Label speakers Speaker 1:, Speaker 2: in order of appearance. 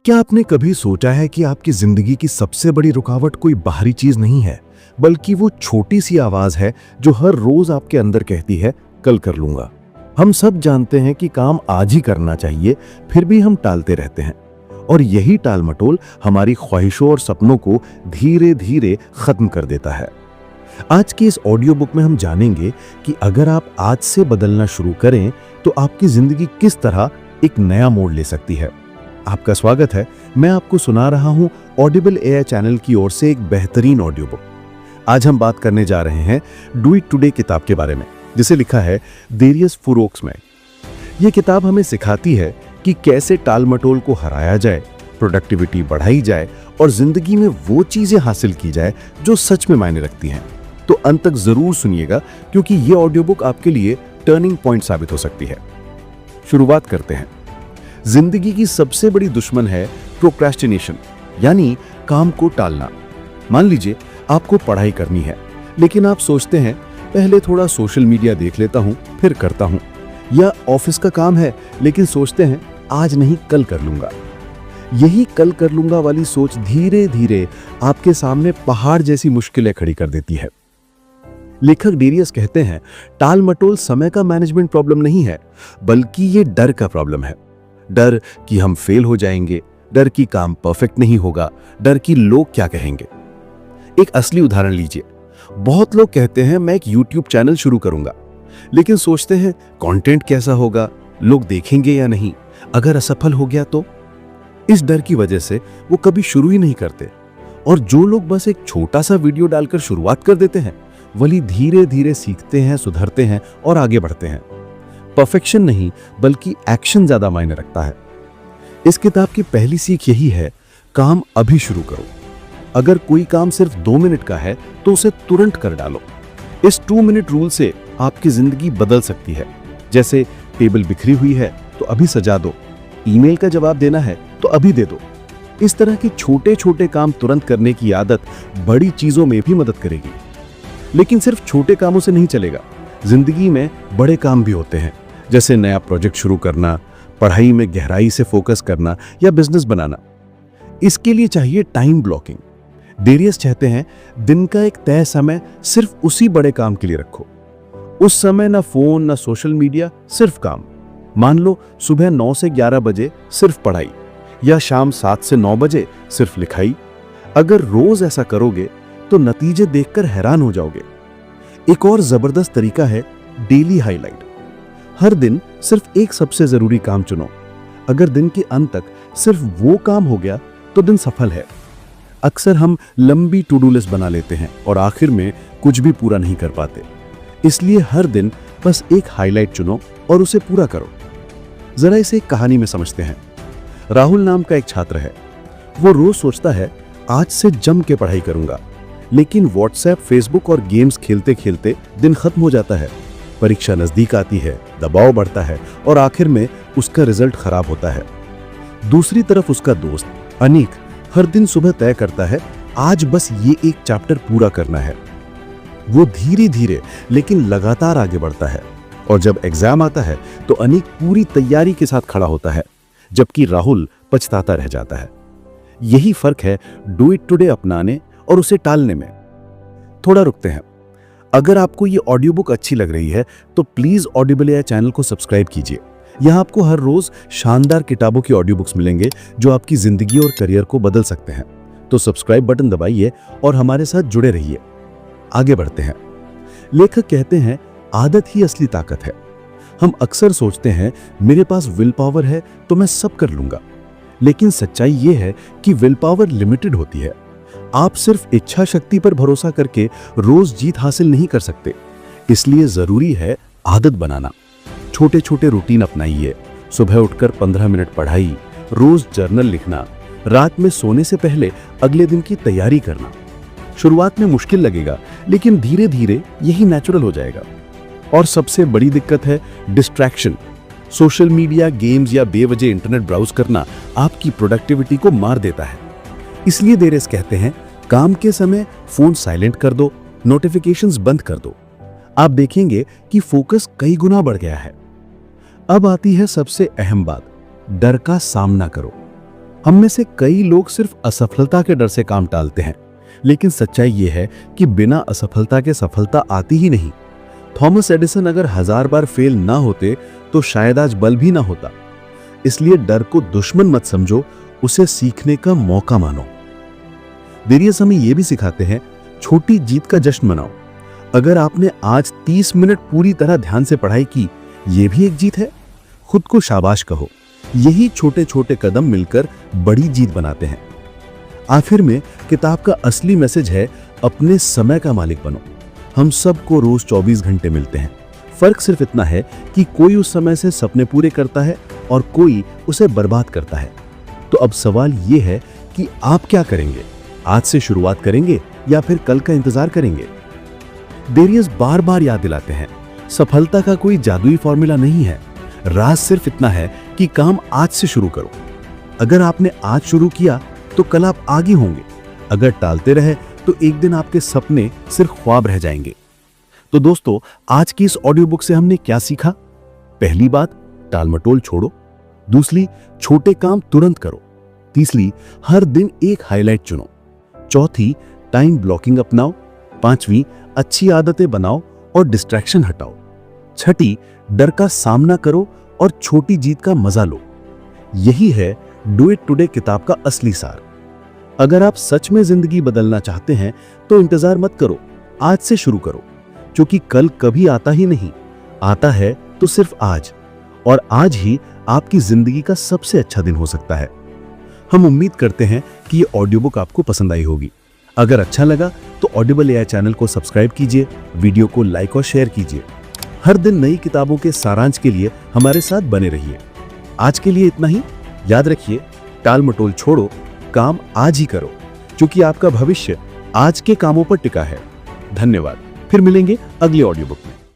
Speaker 1: क्या आपने कभी सोचा है कि आपकी जिंदगी की सबसे बड़ी रुकावट कोई बाहरी चीज नहीं है, बल्कि वो छोटी सी आवाज है जो हर रोज आपके अंदर कहती है कल कर लूंगा। हम सब जानते हैं कि काम आज ही करना चाहिए, फिर भी हम टालते रहते हैं और यही टाल मटोल हमारी ख्वाहिशों और सपनों को धीरे धीरे खत्म कर देता है। आज की इस ऑडियो बुक में हम जानेंगे कि अगर आप आज से बदलना शुरू करें तो आपकी जिंदगी किस तरह एक नया मोड़ ले सकती है। आपका स्वागत है। मैं आपको सुना रहा हूं ऑडिबल एआई चैनल की ओर से एक बेहतरीन ऑडियो बुक। आज हम बात करने जा रहे हैं डू इट टुडे किताब के बारे में, जिसे लिखा है डेरियस फुरोक्समैन। यह किताब हमें सिखाती है कि कैसे टाल मटोल को हराया जाए, प्रोडक्टिविटी बढ़ाई जाए और जिंदगी में वो चीजें हासिल की जाए जो सच में मायने रखती हैं। तो अंत तक जरूर सुनिएगा, क्योंकि ये ऑडियो बुक आपके लिए टर्निंग पॉइंट साबित हो सकती है। शुरुआत करते हैं। जिंदगी की सबसे बड़ी दुश्मन है प्रोक्रेस्टिनेशन, यानी काम को टालना। मान लीजिए आपको पढ़ाई करनी है, लेकिन आप सोचते हैं पहले थोड़ा सोशल मीडिया देख लेता हूं फिर करता हूं, या ऑफिस का काम है लेकिन सोचते हैं आज नहीं कल कर लूंगा। यही कल कर लूंगा वाली सोच धीरे धीरे आपके सामने पहाड़ जैसी मुश्किलें खड़ी कर देती है। लेखक डेरियस कहते हैं टाल मटोल समय का मैनेजमेंट प्रॉब्लम नहीं है, बल्कि ये डर का प्रॉब्लम है। डर कि हम फेल हो जाएंगे, डर कि काम परफेक्ट नहीं होगा, डर कि लोग क्या कहेंगे। एक असली उदाहरण लीजिए। बहुत लोग कहते हैं मैं एक YouTube चैनल शुरू करूंगा, लेकिन सोचते हैं कंटेंट कैसा होगा, लोग देखेंगे या नहीं, अगर असफल हो गया तो। इस डर की वजह से वो कभी शुरू ही नहीं करते। और जो लोग बस एक छोटा सा वीडियो डालकर शुरुआत कर देते हैं, वही धीरे धीरे सीखते हैं, सुधरते हैं और आगे बढ़ते हैं। परफेक्शन नहीं, बल्कि एक्शन ज्यादा मायने रखता है। इस किताब की पहली सीख यही है, काम अभी शुरू करो। अगर कोई काम सिर्फ 2 मिनट का है तो उसे तुरंत कर डालो। इस 2 मिनट रूल से आपकी जिंदगी बदल सकती है। जैसे टेबल बिखरी हुई है तो अभी सजा दो, ईमेल का जवाब देना है तो अभी दे दो। इस तरह के छोटे छोटे काम तुरंत करने की आदत बड़ी चीजों में भी मदद करेगी। लेकिन सिर्फ छोटे कामों से नहीं चलेगा, जिंदगी में बड़े काम भी होते हैं, जैसे नया प्रोजेक्ट शुरू करना, पढ़ाई में गहराई से फोकस करना या बिजनेस बनाना। इसके लिए चाहिए टाइम ब्लॉकिंग। डेरियस चाहते हैं दिन का एक तय समय सिर्फ उसी बड़े काम के लिए रखो। उस समय ना फोन ना सोशल मीडिया, सिर्फ काम। मान लो सुबह 9 से 11 बजे सिर्फ पढ़ाई, या शाम 7 से 9 बजे सिर्फ लिखाई। अगर रोज ऐसा करोगे तो नतीजे देखकर हैरान हो जाओगे। एक और जबरदस्त तरीका है डेली हाईलाइट। हर दिन सिर्फ एक सबसे जरूरी काम चुनो। अगर दिन के अंत तक सिर्फ वो काम हो गया तो दिन सफल है। अक्सर हम लंबी टू डू लिस्ट बना लेते हैं और आखिर में कुछ भी पूरा नहीं कर पाते। इसलिए हर दिन बस एक हाईलाइट चुनो और उसे पूरा करो। जरा इसे एक कहानी में समझते हैं। राहुल नाम का एक छात्र है। वो रोज सोचता है आज से जम के पढ़ाई करूंगा, लेकिन व्हाट्सएप, फेसबुक और गेम्स खेलते खेलते दिन खत्म हो जाता है। परीक्षा नजदीक आती है, दबाव बढ़ता है और आखिर में उसका रिजल्ट खराब होता है। दूसरी तरफ उसका दोस्त अनीक हर दिन सुबह तय करता है आज बस ये एक चैप्टर पूरा करना है। वो धीरे धीरे लेकिन लगातार आगे बढ़ता है और जब एग्जाम आता है तो अनीक पूरी तैयारी के साथ खड़ा होता है, जबकि राहुल पछताता रह जाता है। यही फर्क है डू इट टुडे अपनाने और उसे टालने में। थोड़ा रुकते हैं। अगर आपको ये ऑडियो बुक अच्छी लग रही है तो प्लीज ऑडिबल एआई चैनल को सब्सक्राइब कीजिए। यहाँ आपको हर रोज शानदार किताबों की ऑडियो बुक्स मिलेंगे जो आपकी जिंदगी और करियर को बदल सकते हैं। तो सब्सक्राइब बटन दबाइए और हमारे साथ जुड़े रहिए। आगे बढ़ते हैं। लेखक कहते हैं आदत ही असली ताकत है। हम अक्सर सोचते हैं मेरे पास विल पावर है तो मैं सब कर लूंगा, लेकिन सच्चाई ये है कि विल पावर लिमिटेड होती है। आप सिर्फ इच्छा शक्ति पर भरोसा करके रोज जीत हासिल नहीं कर सकते। इसलिए जरूरी है आदत बनाना। छोटे छोटे रूटीन अपनाइए। सुबह उठकर 15 मिनट पढ़ाई, रोज जर्नल लिखना, रात में सोने से पहले अगले दिन की तैयारी करना। शुरुआत में मुश्किल लगेगा, लेकिन धीरे धीरे यही नेचुरल हो जाएगा। और सबसे बड़ी दिक्कत है डिस्ट्रैक्शन। सोशल मीडिया, गेम्स या बेवजह इंटरनेट ब्राउज करना आपकी प्रोडक्टिविटी को मार देता है। इसलिए डेरियस कहते हैं काम के समय फोन साइलेंट कर दो, नोटिफिकेशंस बंद कर दो। आप देखेंगे कि फोकस कई गुना बढ़ गया है। अब आती है सबसे अहम बात, डर का सामना करो। हम में से कई लोग सिर्फ असफलता के डर से काम टालते हैं, लेकिन सच्चाई यह है कि बिना असफलता के सफलता आती ही नहीं। थॉमस एडिसन अगर 1000 बार फेल ना होते तो शायद आज बल्ब भी ना होता। इसलिए डर को दुश्मन मत समझो, उसे सीखने का मौका मानो। डेरियस हमें यह भी सिखाते हैं, छोटी जीत का जश्न मनाओ। अगर आपने आज 30 मिनट पूरी तरह ध्यान से पढ़ाई की, यह भी एक जीत है। खुद को शाबाश कहो। यही छोटे छोटे कदम मिलकर बड़ी जीत बनाते हैं। आखिर में किताब का असली मैसेज है, अपने समय का मालिक बनो। हम सबको रोज 24 घंटे मिलते हैं। फर्क सिर्फ इतना है कि कोई उस समय से सपने पूरे करता है और कोई उसे बर्बाद करता है। तो अब सवाल यह है कि आप क्या करेंगे? आज से शुरुआत करेंगे या फिर कल का इंतजार करेंगे? डेरियस बार बार याद दिलाते हैं, सफलता का कोई जादुई फॉर्मूला नहीं है। राज सिर्फ इतना है कि काम आज से शुरू करो। अगर आपने आज शुरू किया तो कल आप आगे होंगे। अगर टालते रहे तो एक दिन आपके सपने सिर्फ ख्वाब रह जाएंगे। तो दोस्तों, आज की इस ऑडियो बुक से हमने क्या सीखा? पहली बात, टालमटोल छोड़ो। दूसरी, छोटे काम तुरंत करो। तीसरी, हर दिन एक हाईलाइट चुनो। चौथी, टाइम ब्लॉकिंग अपनाओ। पांचवी, अच्छी आदतें बनाओ और डिस्ट्रैक्शन हटाओ। छठी, डर का सामना करो और छोटी जीत का मजा लो। यही है डू इट टुडे किताब का असली सार। अगर आप सच में जिंदगी बदलना चाहते हैं तो इंतजार मत करो, आज से शुरू करो, क्योंकि कल कभी आता ही नहीं, आता है तो सिर्फ आज, और आज ही आपकी जिंदगी का सबसे अच्छा दिन हो सकता है। हम उम्मीद करते हैं कि ये ऑडियो बुक आपको पसंद आई होगी। अगर अच्छा लगा तो ऑडिबल एआई चैनल को सब्सक्राइब कीजिए, वीडियो को लाइक और शेयर कीजिए। हर दिन नई किताबों के सारांश के लिए हमारे साथ बने रहिए। आज के लिए इतना ही। याद रखिए, टाल मटोल छोड़ो, काम आज ही करो, क्योंकि आपका भविष्य आज के कामों पर टिका है। धन्यवाद। फिर मिलेंगे अगली ऑडियो बुक में।